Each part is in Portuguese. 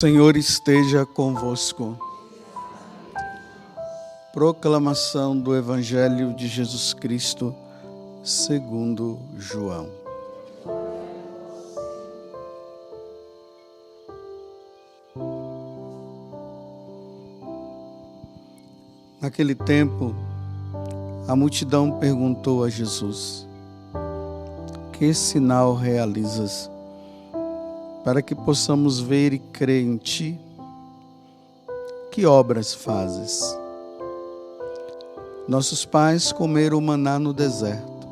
Senhor esteja convosco. Proclamação do Evangelho de Jesus Cristo, segundo João. Naquele tempo, a multidão perguntou a Jesus: que sinal realizas, para que possamos ver e crer em Ti? Que obras fazes? Nossos pais comeram maná no deserto,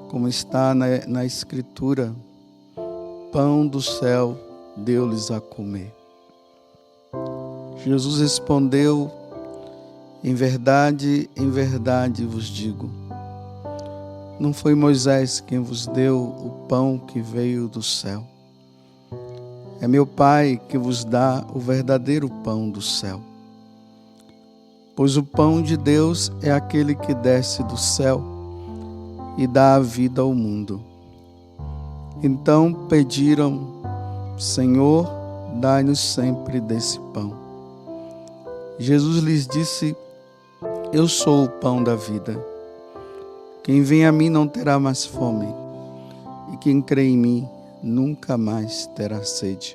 como está na Escritura: pão do céu deu-lhes a comer. Jesus respondeu: em verdade vos digo, não foi Moisés quem vos deu o pão que veio do céu. É meu Pai que vos dá o verdadeiro pão do céu. Pois o pão de Deus é aquele que desce do céu e dá a vida ao mundo. Então pediram: Senhor, dai-nos sempre desse pão. Jesus lhes disse: eu sou o pão da vida. Quem vem a mim não terá mais fome, e quem crê em mim nunca mais terá sede.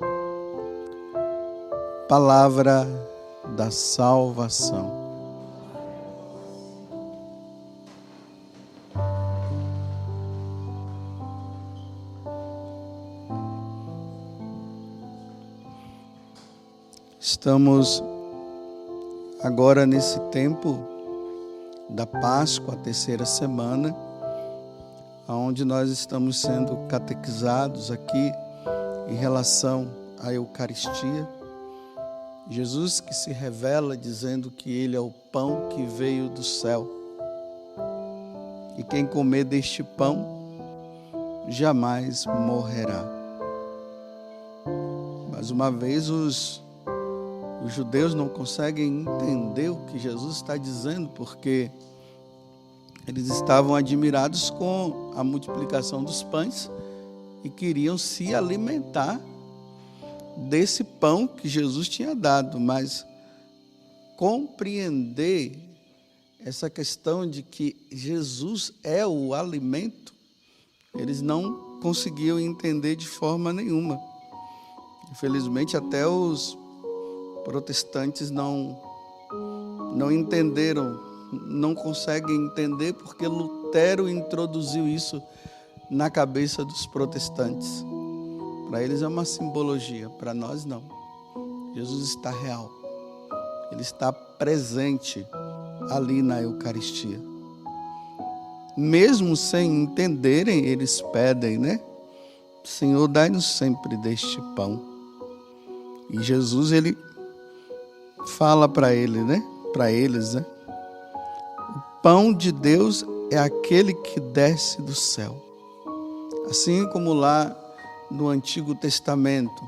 Palavra da salvação. Estamos agora nesse tempo da Páscoa, a terceira semana, onde nós estamos sendo catequizados aqui em relação à Eucaristia. Jesus que se revela dizendo que Ele é o pão que veio do céu. E quem comer deste pão jamais morrerá. Mais uma vez, os judeus não conseguem entender o que Jesus está dizendo, porque eles estavam admirados com a multiplicação dos pães e queriam se alimentar desse pão que Jesus tinha dado, mas compreender essa questão de que Jesus é o alimento, eles não conseguiam entender de forma nenhuma. Infelizmente, até os protestantes não entenderam, não conseguem entender, porque Lutero introduziu isso na cabeça dos protestantes. Para eles é uma simbologia, para nós não. Jesus está real, Ele está presente ali na Eucaristia. Mesmo sem entenderem, eles pedem, né? Senhor, dai-nos sempre deste pão. E Jesus, Ele fala para ele, né? Para eles, né? O pão de Deus é aquele que desce do céu. Assim como lá no Antigo Testamento,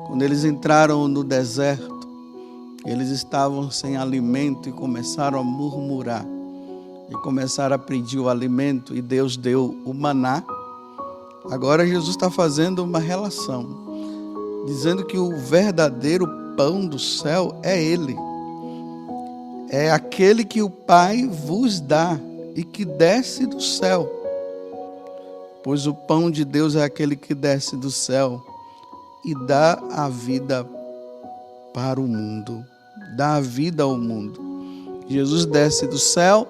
quando eles entraram no deserto, eles estavam sem alimento e começaram a murmurar e começaram a pedir o alimento, e Deus deu o maná. Agora Jesus está fazendo uma relação, dizendo que o verdadeiro pão do céu é Ele. É aquele que o Pai vos dá e que desce do céu. Pois o pão de Deus é aquele que desce do céu e dá a vida para o mundo. Dá a vida ao mundo. Jesus desce do céu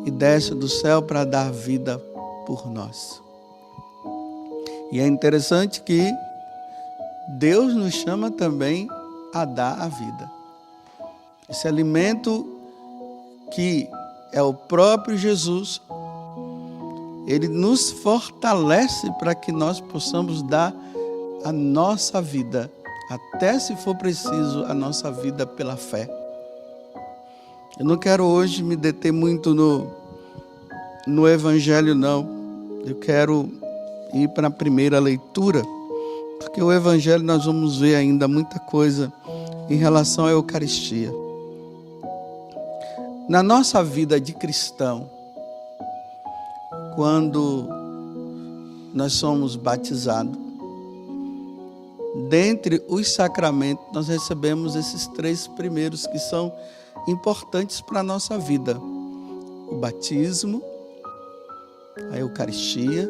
e desce do céu para dar vida por nós. E é interessante que Deus nos chama também a dar a vida. Esse alimento que é o próprio Jesus, Ele nos fortalece para que nós possamos dar a nossa vida, até se for preciso, a nossa vida pela fé. Eu não quero hoje me deter muito no Evangelho, não. Eu quero ir para a primeira leitura, porque o Evangelho nós vamos ver ainda muita coisa em relação à Eucaristia. Na nossa vida de cristão, quando nós somos batizados, dentre os sacramentos, nós recebemos esses 3 primeiros que são importantes para a nossa vida: o batismo, a Eucaristia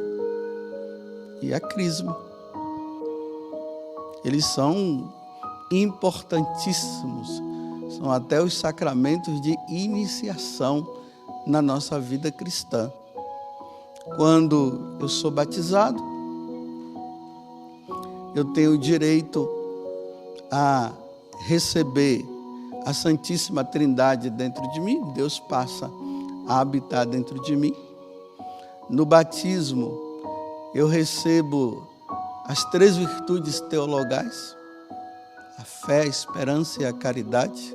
e a Crisma. Eles são importantíssimos, são até os sacramentos de iniciação na nossa vida cristã. Quando eu sou batizado, eu tenho direito a receber a Santíssima Trindade dentro de mim, Deus passa a habitar dentro de mim. No batismo, eu recebo as 3 virtudes teologais: a fé, a esperança e a caridade.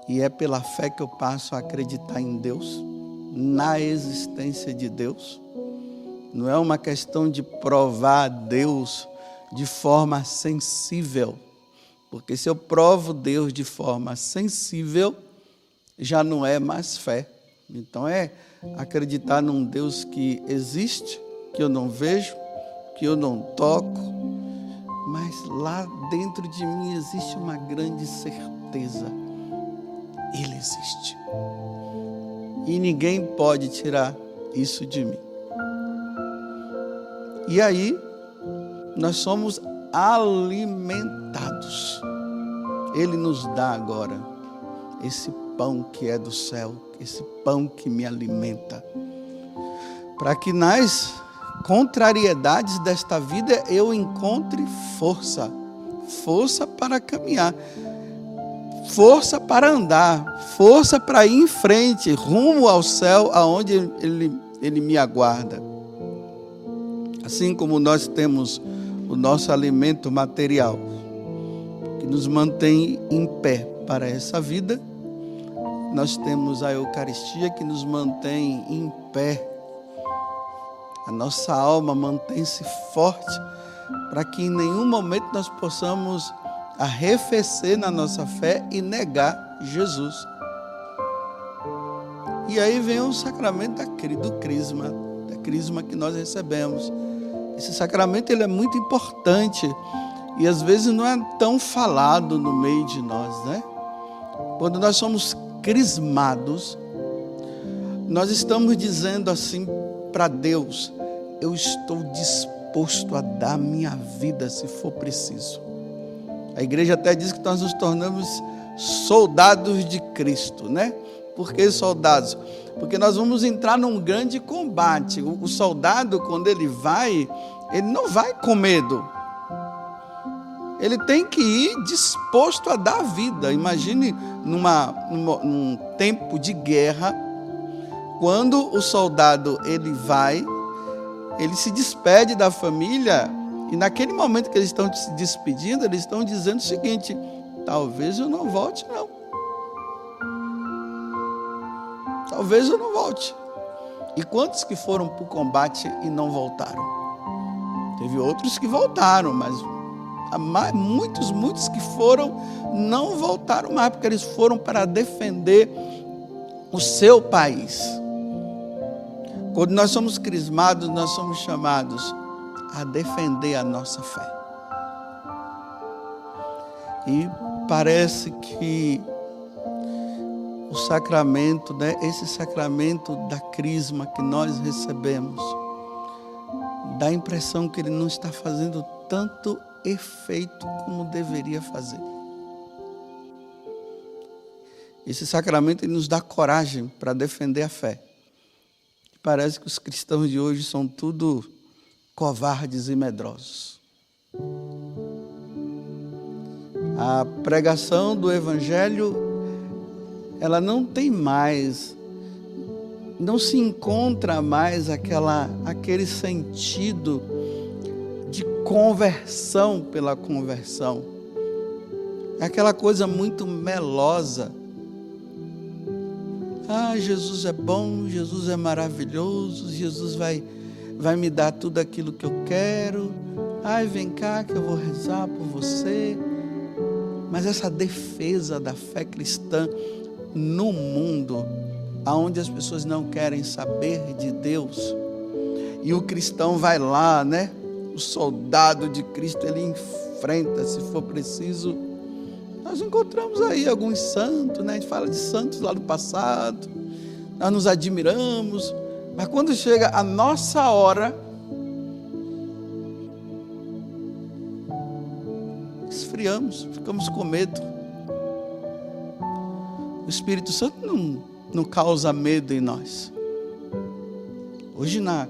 E é pela fé que eu passo a acreditar em Deus, na existência de Deus. Não é uma questão de provar a Deus de forma sensível, porque se eu provo Deus de forma sensível, já não é mais fé. Então é acreditar num Deus que existe, que eu não vejo, que eu não toco, mas lá dentro de mim existe uma grande certeza: Ele existe. E ninguém pode tirar isso de mim. E aí, nós somos alimentados. Ele nos dá agora esse pão que é do céu, esse pão que me alimenta, para que nas contrariedades desta vida eu encontre força para caminhar, força para andar, força para ir em frente, rumo ao céu, aonde ele me aguarda. Assim como nós temos o nosso alimento material, que nos mantém em pé para essa vida, nós temos a Eucaristia que nos mantém em pé. A nossa alma mantém-se forte para que em nenhum momento nós possamos arrefecer na nossa fé e negar Jesus. E aí vem o sacramento do crisma, da crisma que nós recebemos. Esse sacramento ele é muito importante e às vezes não é tão falado no meio de nós, né? Quando nós somos crismados, nós estamos dizendo assim para Deus: eu estou disposto a dar minha vida se for preciso. A igreja até diz que nós nos tornamos soldados de Cristo, né? Por que soldados? Porque nós vamos entrar num grande combate. O soldado, quando ele não vai com medo. Ele tem que ir disposto a dar vida. Imagine num tempo de guerra, quando o soldado ele se despede da família, e naquele momento que eles estão se despedindo, eles estão dizendo o seguinte: talvez eu não volte não. Talvez eu não volte. E quantos que foram para o combate e não voltaram? Teve outros que voltaram, mas muitos que foram não voltaram mais, porque eles foram para defender o seu país. Quando nós somos crismados, nós somos chamados a defender a nossa fé. E parece que o sacramento, né, esse sacramento da crisma que nós recebemos, dá a impressão que ele não está fazendo tanto efeito como deveria fazer. Esse sacramento ele nos dá coragem para defender a fé. Parece que os cristãos de hoje são tudo covardes e medrosos. A pregação do Evangelho, ela não tem mais, não se encontra mais aquele sentido de conversão pela conversão. É aquela coisa muito melosa. Ah, Jesus é bom, Jesus é maravilhoso, Jesus vai me dar tudo aquilo que eu quero. Ai, vem cá que eu vou rezar por você. Mas essa defesa da fé cristã no mundo, onde as pessoas não querem saber de Deus, e o cristão vai lá, né? O o soldado de Cristo, ele enfrenta, se for preciso. Nós encontramos aí alguns santos, né? A gente fala de santos lá do passado, nós nos admiramos, mas quando chega a nossa hora, esfriamos, ficamos com medo. O Espírito Santo não causa medo em nós. Hoje na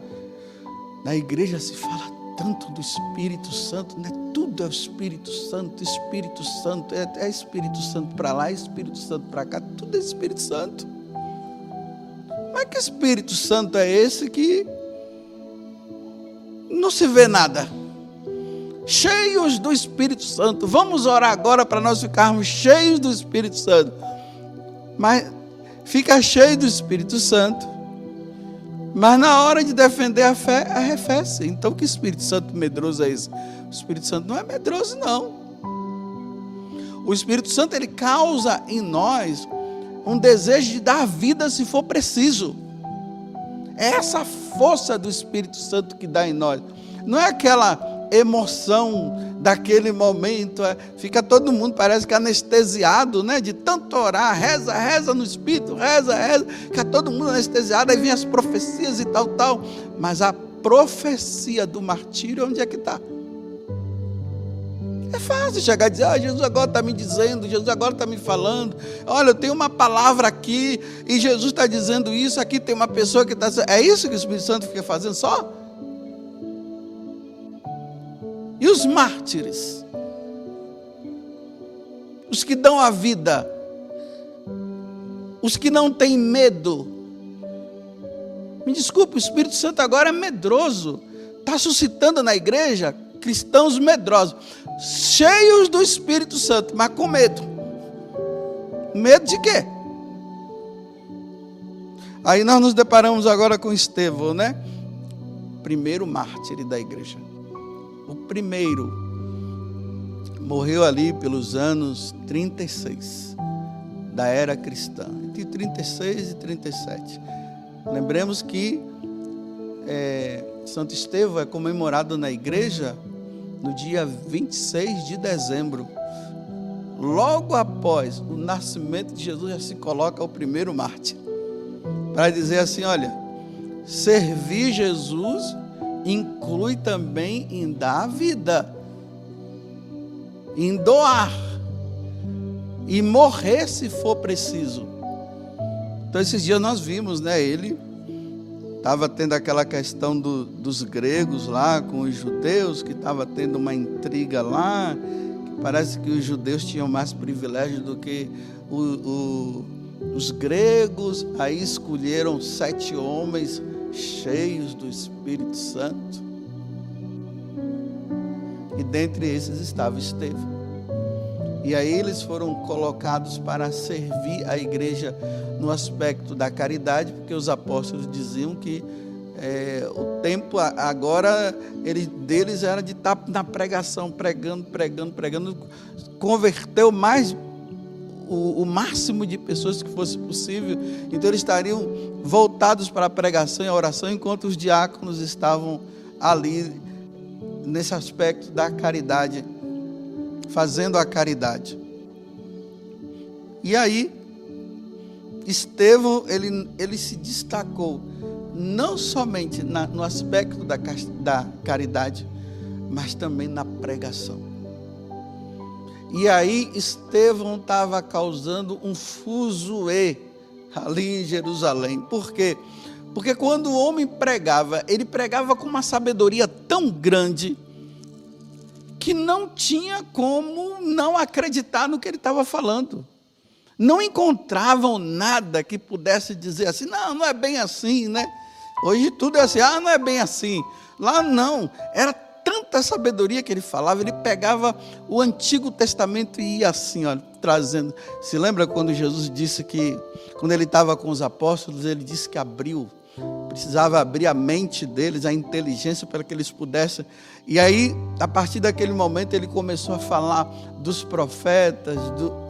igreja se fala tanto do Espírito Santo, né? Tudo é o Espírito Santo, é Espírito Santo para lá, Espírito Santo para cá, tudo é Espírito Santo. Mas que Espírito Santo é esse que não se vê nada? Cheios do Espírito Santo, vamos orar agora para nós ficarmos cheios do Espírito Santo. Mas fica cheio do Espírito Santo, mas na hora de defender a fé, arrefece. Então que Espírito Santo medroso é esse? O Espírito Santo não é medroso, não. O Espírito Santo, ele causa em nós um desejo de dar vida se for preciso. É essa força do Espírito Santo que dá em nós. Não é aquela emoção daquele momento, fica todo mundo, parece que anestesiado, né? De tanto orar, reza no Espírito, reza, fica todo mundo anestesiado, aí vem as profecias e tal, mas a profecia do martírio, onde é que está? É fácil chegar e dizer, Jesus agora está me dizendo, Jesus agora está me falando, olha, eu tenho uma palavra aqui, e Jesus está dizendo isso, aqui tem uma pessoa que está dizendo, é isso que o Espírito Santo fica fazendo só? E os mártires? Os que dão a vida? Os que não têm medo? Me desculpe, o Espírito Santo agora é medroso. Está suscitando na igreja cristãos medrosos, cheios do Espírito Santo, mas com medo. Medo de quê? Aí nós nos deparamos agora com Estevão, né? Primeiro mártir da igreja. O primeiro morreu ali pelos anos 36 da era cristã, entre 36 e 37. Lembremos que Santo Estevão é comemorado na igreja no dia 26 de dezembro. Logo após o nascimento de Jesus, já se coloca o primeiro mártir, para dizer assim, olha, servir Jesus inclui também em dar a vida, em doar, e morrer se for preciso. Então esses dias nós vimos, né, ele estava tendo aquela questão dos gregos lá com os judeus, que estava tendo uma intriga lá, que parece que os judeus tinham mais privilégios do que os gregos. Aí escolheram 7 homens cheios do Espírito Santo, e dentre esses estava Estevão. E aí eles foram colocados para servir a igreja no aspecto da caridade, porque os apóstolos diziam que o tempo agora deles era de estar na pregação, pregando, converteu mais o máximo de pessoas que fosse possível. Então eles estariam voltados para a pregação e a oração, enquanto os diáconos estavam ali nesse aspecto da caridade, fazendo a caridade. E aí Estevão, ele se destacou não somente no aspecto da caridade, mas também na pregação. E aí Estevão estava causando um fuzuê ali em Jerusalém. Por quê? Porque quando o homem pregava, ele pregava com uma sabedoria tão grande que não tinha como não acreditar no que ele estava falando. Não encontravam nada que pudesse dizer assim, não é bem assim, né? Hoje tudo é assim, não é bem assim. Lá não, era tanta sabedoria que ele falava, ele pegava o Antigo Testamento e ia assim, ó, trazendo. Se lembra quando Jesus disse que, quando ele estava com os apóstolos, ele disse que precisava abrir a mente deles, a inteligência, para que eles pudessem. E aí, a partir daquele momento, ele começou a falar dos profetas,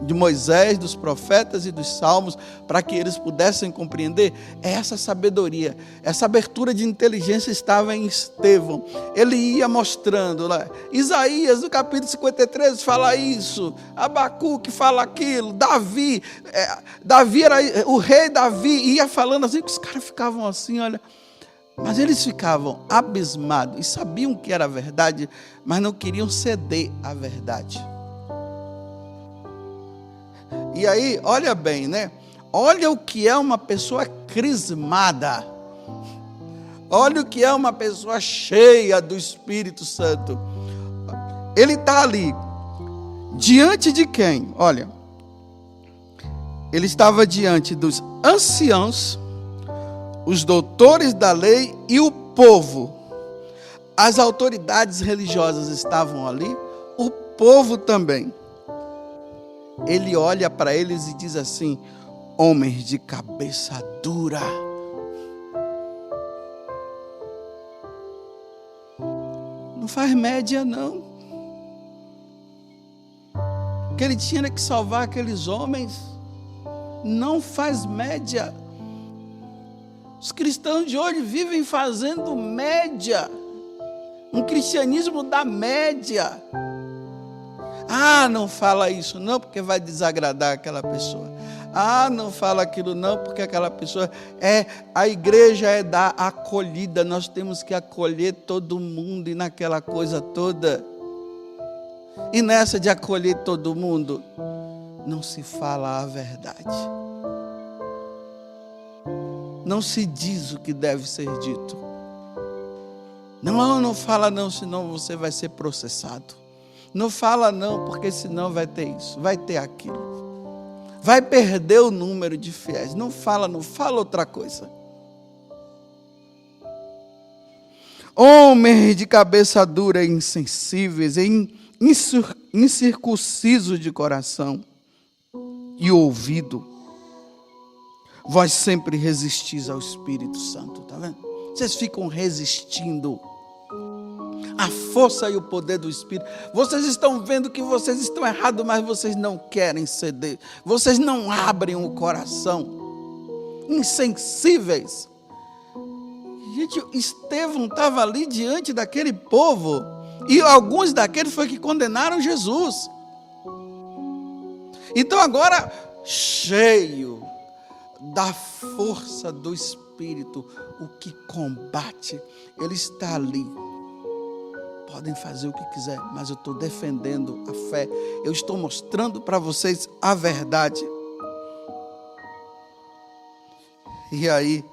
de Moisés, dos profetas e dos salmos, para que eles pudessem compreender, é essa sabedoria, essa abertura de inteligência estava em Estevão. Ele ia mostrando lá, Isaías, no capítulo 53, fala isso, Abacuque fala aquilo, Davi era o rei Davi, ia falando assim, que os caras ficavam assim, olha, mas eles ficavam abismados e sabiam que era verdade, mas não queriam ceder à verdade. E aí, olha bem, né? Olha o que é uma pessoa crismada. Olha o que é uma pessoa cheia do Espírito Santo. Ele está ali, diante de quem? Olha, ele estava diante dos anciãos, os doutores da lei e o povo. As autoridades religiosas estavam ali, o povo também. Ele olha para eles e diz assim: homens de cabeça dura. Não faz média, não. Que ele tinha que salvar aqueles homens. Não faz média. Os cristãos de hoje vivem fazendo média. Um cristianismo da média. Ah, não fala isso não, porque vai desagradar aquela pessoa. Ah, não fala aquilo não, porque aquela pessoa a igreja é da acolhida, nós temos que acolher todo mundo e naquela coisa toda. E nessa de acolher todo mundo, não se fala a verdade. Não se diz o que deve ser dito. Não fala não, senão você vai ser processado. Não fala não, porque senão vai ter isso, vai ter aquilo. Vai perder o número de fiéis. Não fala outra coisa. Homens de cabeça dura e insensíveis, incircuncisos de coração e ouvido, vós sempre resistis ao Espírito Santo, tá vendo? Vocês ficam resistindo a força e o poder do Espírito. Vocês estão vendo que vocês estão errados, mas vocês não querem ceder. Vocês não abrem o coração. Insensíveis. Gente, Estevão estava ali diante daquele povo. E alguns daqueles foi que condenaram Jesus. Então agora, cheio da força do Espírito, o que combate, ele está ali. Podem fazer o que quiser, mas eu estou defendendo a fé. Eu estou mostrando para vocês a verdade. E aí,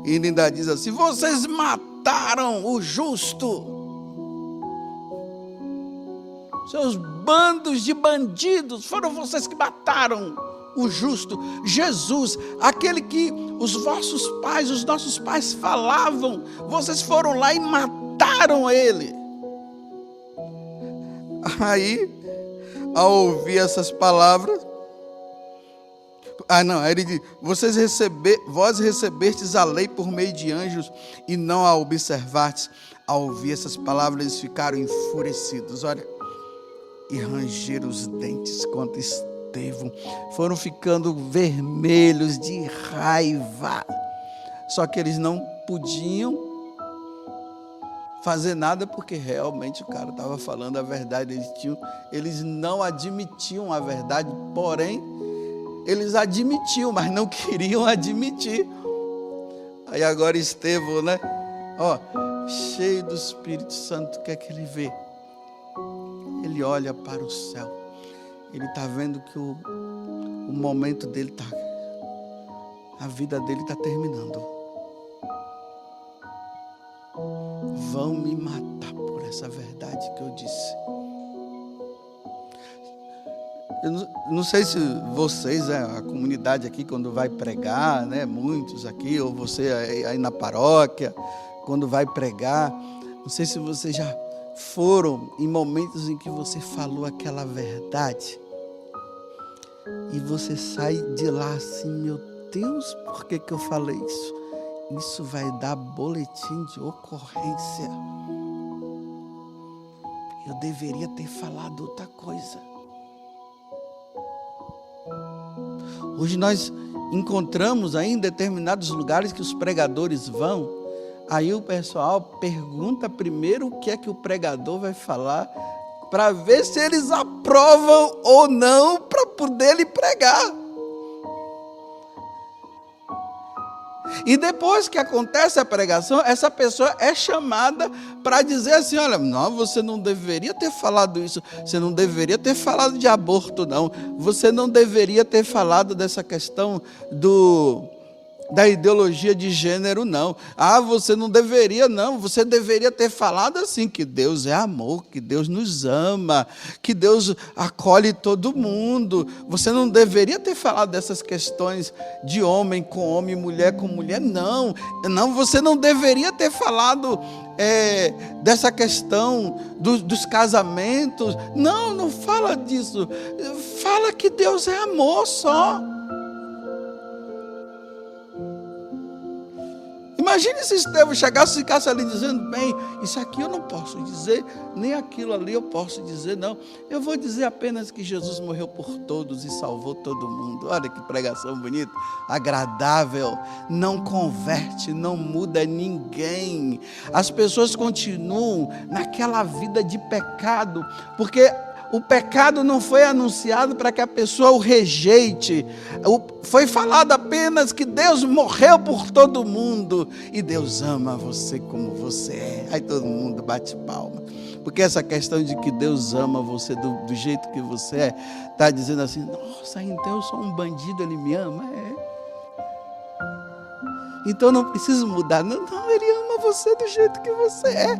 ele ainda diz assim: vocês mataram o justo. Seus bandos de bandidos, foram vocês que mataram o justo. Jesus, aquele que os vossos pais, os nossos pais falavam, vocês foram lá e mataram ele. Aí, ao ouvir essas palavras, aí ele diz: vós recebestes a lei por meio de anjos e não a observastes. Ao ouvir essas palavras, eles ficaram enfurecidos, olha, e rangeram os dentes contra Estevão, foram ficando vermelhos de raiva, só que eles não podiam fazer nada, porque realmente o cara estava falando a verdade. Eles não admitiam a verdade, porém, eles admitiam, mas não queriam admitir. Aí agora Estevão, né? Cheio do Espírito Santo, o que é que ele vê? Ele olha para o céu. Ele está vendo que o momento dele a vida dele está terminando. Vão me matar por essa verdade que eu disse. Eu não sei se vocês, a comunidade aqui, quando vai pregar, né, muitos aqui, ou você aí na paróquia, quando vai pregar, não sei se vocês já foram em momentos em que você falou aquela verdade e você sai de lá assim: meu Deus, por que eu falei isso? Isso vai dar boletim de ocorrência. Eu deveria ter falado outra coisa. Hoje nós encontramos aí em determinados lugares que os pregadores vão, aí o pessoal pergunta primeiro o que é que o pregador vai falar, para ver se eles aprovam ou não, para poder lhe pregar. E depois que acontece a pregação, essa pessoa é chamada para dizer assim: olha, não, você não deveria ter falado isso, você não deveria ter falado de aborto, não, você não deveria ter falado dessa questão da ideologia de gênero, não. Você não deveria, não. Você deveria ter falado assim, que Deus é amor, que Deus nos ama, que Deus acolhe todo mundo. Você não deveria ter falado dessas questões de homem com homem, mulher com mulher, não. Não, você não deveria ter falado dessa questão dos casamentos. Não, não fala disso. Fala que Deus é amor só. Imagine se Estevão chegasse e ficasse ali dizendo: bem, isso aqui eu não posso dizer, nem aquilo ali eu posso dizer, não. Eu vou dizer apenas que Jesus morreu por todos e salvou todo mundo. Olha que pregação bonita, agradável, não converte, não muda ninguém. As pessoas continuam naquela vida de pecado, porque o pecado não foi anunciado para que a pessoa o rejeite. Foi falado apenas que Deus morreu por todo mundo. E Deus ama você como você é. Aí todo mundo bate palma. Porque essa questão de que Deus ama você do jeito que você é, está dizendo assim: nossa, então eu sou um bandido, Ele me ama? Então eu não preciso mudar. Não, Ele ama você do jeito que você é.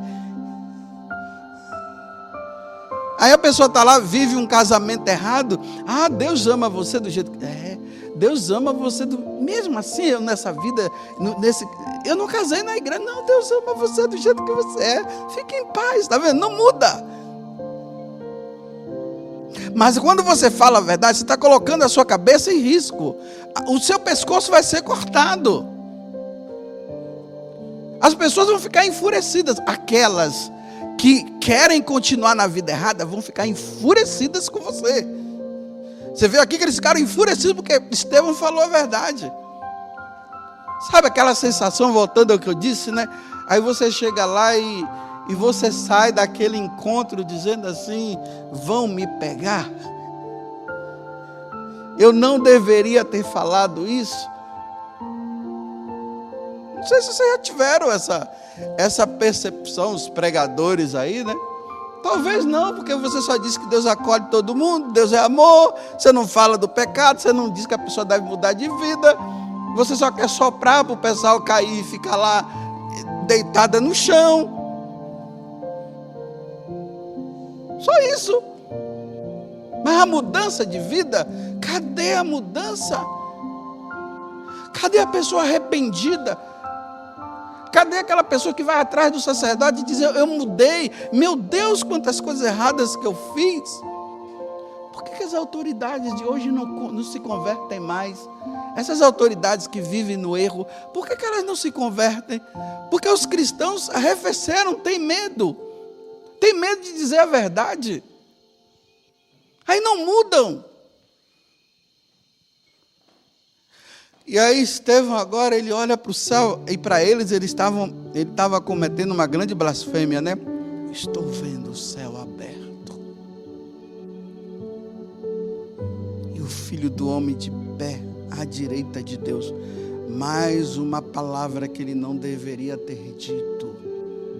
Aí a pessoa está lá, vive um casamento errado. Deus ama você do jeito que é. Deus ama você mesmo assim, eu nessa vida, eu não casei na igreja. Não, Deus ama você do jeito que você é. Fique em paz, está vendo? Não muda. Mas quando você fala a verdade, você está colocando a sua cabeça em risco. O seu pescoço vai ser cortado. As pessoas vão ficar enfurecidas. Aquelas que querem continuar na vida errada vão ficar enfurecidas com você. Você vê aqui que eles ficaram enfurecidos porque Estevão falou a verdade. Sabe aquela sensação, voltando ao que eu disse, né? Aí você chega lá e você sai daquele encontro dizendo assim: vão me pegar? Eu não deveria ter falado isso? Não sei se vocês já tiveram essa percepção, os pregadores aí, né? Talvez não, porque você só disse que Deus acolhe todo mundo, Deus é amor, você não fala do pecado, você não diz que a pessoa deve mudar de vida, você só quer soprar para o pessoal cair e ficar lá deitada no chão. Só isso. Mas a mudança de vida, cadê a mudança? Cadê a pessoa arrependida? Cadê aquela pessoa que vai atrás do sacerdote e diz: eu mudei, meu Deus, quantas coisas erradas que eu fiz? Por que as autoridades de hoje não se convertem mais? Essas autoridades que vivem no erro, por que elas não se convertem? Porque os cristãos arrefeceram, têm medo de dizer a verdade, aí não mudam. E aí Estevão agora, ele olha para o céu, e para eles, ele estava cometendo uma grande blasfêmia, né? Estou vendo o céu aberto, e o Filho do Homem de pé, à direita de Deus. Mais uma palavra que ele não deveria ter dito: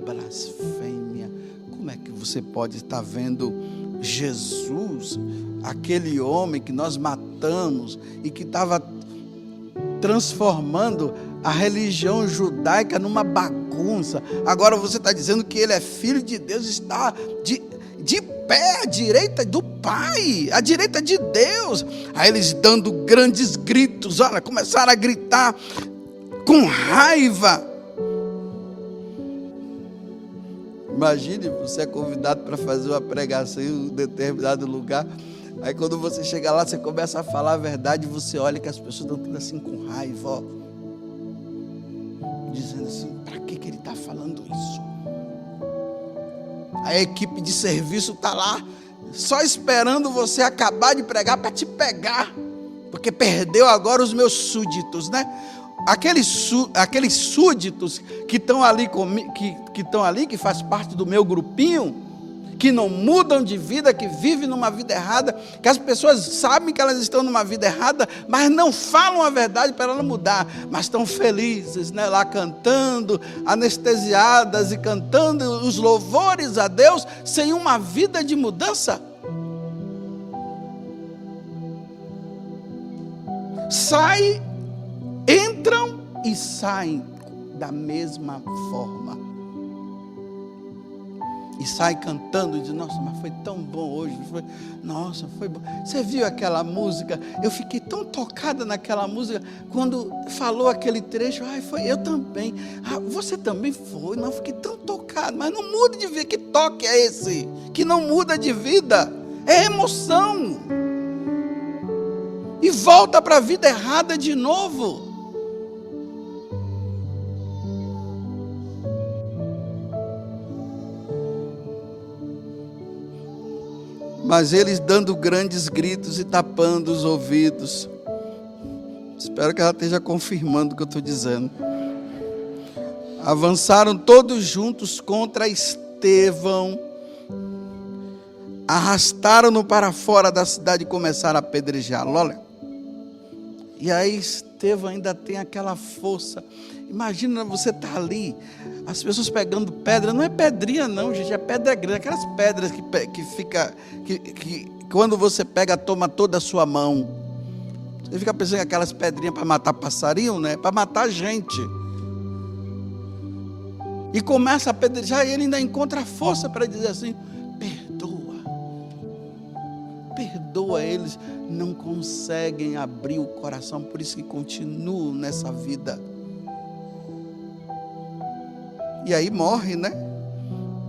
blasfêmia. Como é que você pode estar vendo Jesus, aquele homem que nós matamos, e que estava transformando a religião judaica numa bagunça? Agora você está dizendo que ele é filho de Deus, está de pé à direita do Pai, à direita de Deus. Aí eles, dando grandes gritos, olha, começaram a gritar com raiva. Imagine, você é convidado para fazer uma pregação em um determinado lugar. Aí quando você chega lá, você começa a falar a verdade, e você olha que as pessoas estão tudo assim com raiva, ó, dizendo assim: para que ele está falando isso? A equipe de serviço está lá, só esperando você acabar de pregar para te pegar, porque perdeu agora os meus súditos, né? Aqueles súditos que estão ali, que faz parte do meu grupinho, que não mudam de vida, que vivem numa vida errada, que as pessoas sabem que elas estão numa vida errada, mas não falam a verdade para ela mudar, mas estão felizes, né, lá cantando, anestesiadas e cantando os louvores a Deus, sem uma vida de mudança. Entram e saem da mesma forma. E sai cantando e diz: nossa, mas foi tão bom hoje. Nossa, foi bom. Você viu aquela música? Eu fiquei tão tocada naquela música. Quando falou aquele trecho, foi eu também. Você também foi? Não, fiquei tão tocado. Mas não muda de vida. Que toque é esse? Que não muda de vida. É emoção. E volta para a vida errada de novo. Mas eles dando grandes gritos e tapando os ouvidos. Espero que ela esteja confirmando o que eu estou dizendo. Avançaram todos juntos contra Estevão. Arrastaram-no para fora da cidade e começaram a apedrejá-lo. Olha. E aí Estevão ainda tem aquela força. Imagina você estar ali, as pessoas pegando pedra, não é pedrinha não, gente, é pedra grande, aquelas pedras que quando você pega, toma toda a sua mão. Você fica pensando que aquelas pedrinhas para matar passarinho, né? Para matar gente. E começa a apedrejar e ele ainda encontra força para dizer assim: perdoa eles, não conseguem abrir o coração, por isso que continuam nessa vida. E aí morre, né?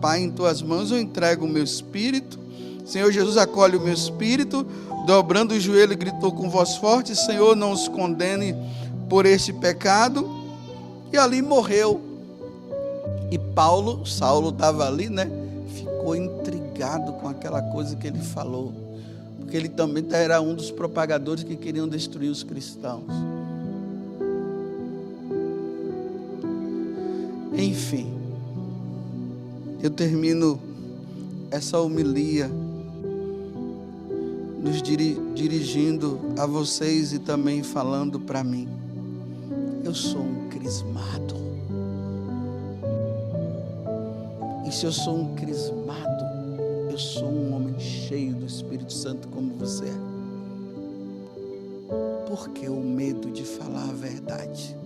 Pai, em tuas mãos eu entrego o meu espírito. Senhor Jesus, acolhe o meu espírito. Dobrando o joelho, gritou com voz forte: Senhor, não os condene por este pecado. E ali morreu. E Saulo estava ali, né? Ficou intrigado com aquela coisa que ele falou, porque ele também era um dos propagadores que queriam destruir os cristãos. Enfim, eu termino essa homilia nos dirigindo a vocês e também falando para mim. Eu sou um crismado. E se eu sou um crismado, eu sou um homem cheio do Espírito Santo como você é. Por que o medo de falar a verdade?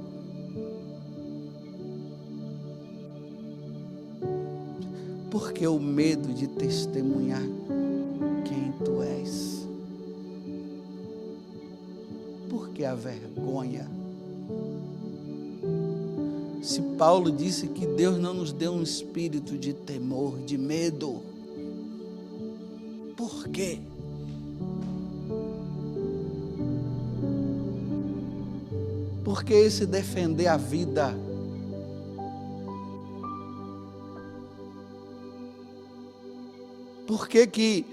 Por que o medo de testemunhar quem tu és? Por que a vergonha? Se Paulo disse que Deus não nos deu um espírito de temor, de medo, por quê? Por que esse defender a vida? Por que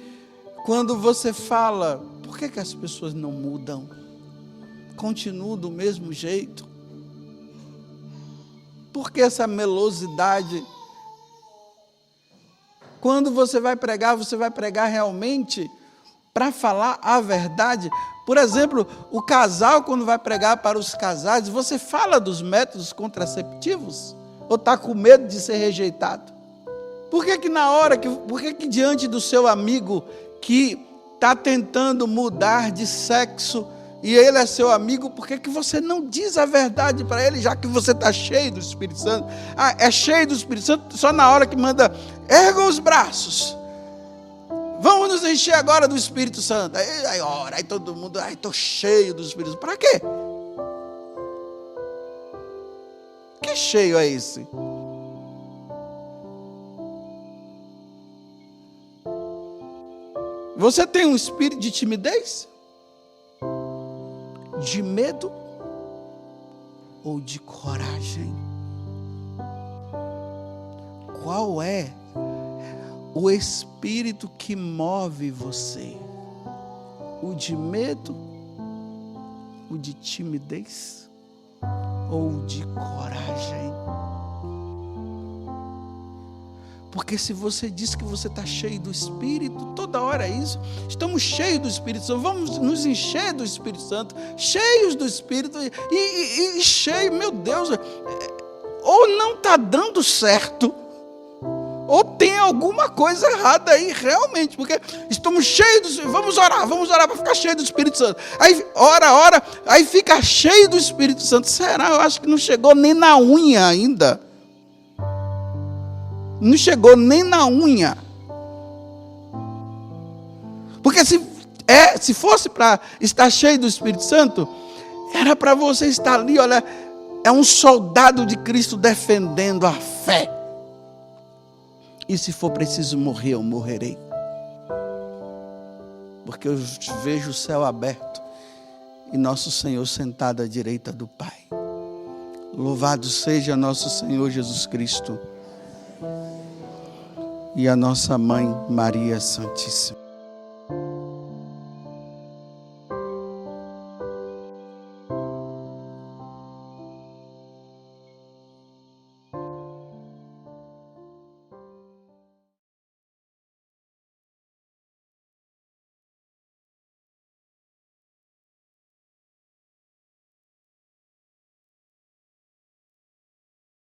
quando você fala, por que as pessoas não mudam? Continuam do mesmo jeito? Por que essa melosidade? Quando você vai pregar realmente para falar a verdade. Por exemplo, o casal, quando vai pregar para os casais, você fala dos métodos contraceptivos? Ou está com medo de ser rejeitado? Por que diante do seu amigo que está tentando mudar de sexo, e ele é seu amigo, por que você não diz a verdade para ele, já que você está cheio do Espírito Santo? É cheio do Espírito Santo só na hora que manda: ergam os braços, vamos nos encher agora do Espírito Santo. Aí ora, aí todo mundo: estou cheio do Espírito Santo. Para quê? Que cheio é esse? Você tem um espírito de timidez? De medo? Ou de coragem? Qual é o espírito que move você? O de medo de timidez ou de coragem? Porque se você diz que você está cheio do Espírito, toda hora é isso, estamos cheios do Espírito Santo, vamos nos encher do Espírito Santo, cheios do Espírito, e cheio, meu Deus, ou não está dando certo, ou tem alguma coisa errada aí, realmente, porque estamos cheios do... Vamos orar para ficar cheio do Espírito Santo. Aí ora, aí fica cheio do Espírito Santo. Será? Eu acho que não chegou nem na unha ainda. Não chegou nem na unha. Porque se fosse para estar cheio do Espírito Santo, era para você estar ali, olha, é um soldado de Cristo defendendo a fé. E se for preciso morrer, eu morrerei. Porque eu vejo o céu aberto e nosso Senhor sentado à direita do Pai. Louvado seja nosso Senhor Jesus Cristo e a nossa Mãe Maria Santíssima.